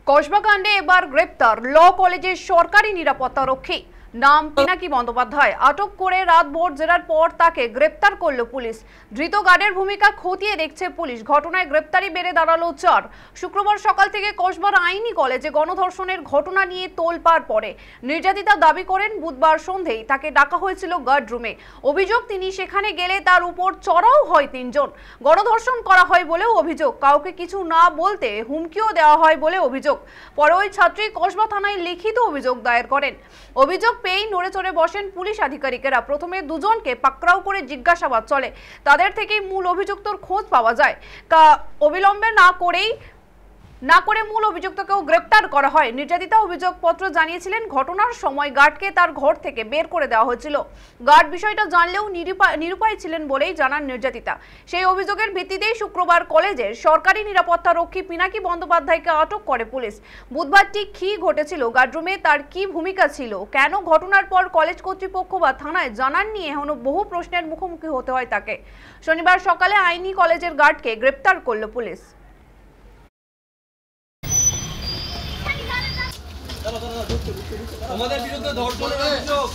কসবাকাণ্ডে এবার গ্রেপ্তার ল কলেজের সরকারি নিরাপত্তারক্ষী নাম পিনাকি বন্দ্যোপাধ্যায়। আটক করে রাতভর জেরার পর তাকে গ্রেপ্তার করল পুলিশ। ধৃত গার্ডের ভূমিকা খতিয়ে দেখছে পুলিশ। ঘটনায় গ্রেপ্তারি বেড়ে দাঁড়ালো 4। শুক্রবার সকাল থেকে কসবার আইনি কলেজে গণধর্ষণের ঘটনা নিয়ে তোলপাড় পড়ে। নির্যাতিতা দাবি করেন বুধবার সন্ধ্যেই তাকে ডাকা হয়েছিল গার্ড রুমে। অভিযোগ তিনি সেখানে গেলে তার উপর চড়াও হয় 3 জন। গণধর্ষণ করা হয় বলেও অভিযোগ। কাউকে কিছু না বলতে হুমকিও দেওয়া হয় বলে অভিযোগ। পরে ওই ছাত্রী কসবা থানায় লিখিত অভিযোগ দায়ের করেন। অভিযোগ পেয়ে নড়ে চড়ে বসেন পুলিশ আধিকারিকেরা। প্রথমে দুজনকে পাকড়াও করে জিজ্ঞাসাবাদ চলে। তাদের থেকেই মূল অভিযুক্তর খোঁজ পাওয়া যায়। অবিলম্বে না করে মূল অভিযুক্তকেও গ্রেপ্তার করা হয়। নির্যাতিতা অভিযোগপত্র জানিয়েছিলেন ঘটনার সময় গার্ডকে তার ঘর থেকে বের করে দেওয়া হয়েছিল। গার্ড বিষয়টা জানলেও নিরুপায় ছিলেন বলেই জানান নির্যাতিতা। সেই অভিযোগের ভিত্তিতেই শুক্রবার কলেজের সরকারি নিরাপত্তারক্ষী পিনাকি বন্দ্যোপাধ্যায়কে আটক করে পুলিশ। বুধবার ঠিক কী ঘটেছিল গার্ডরুমে, তার কি ভূমিকা ছিল, কেন ঘটনার পর কলেজ কর্তৃপক্ষ বা থানায় জানাননি, এখনো বহু প্রশ্নের মুখোমুখি হতে হয় তাকে। শনিবার সকালে আইনি কলেজের গার্ডকে গ্রেপ্তার করল পুলিশ। আমাদের বিরুদ্ধে ধর্ষণের অভিযোগ।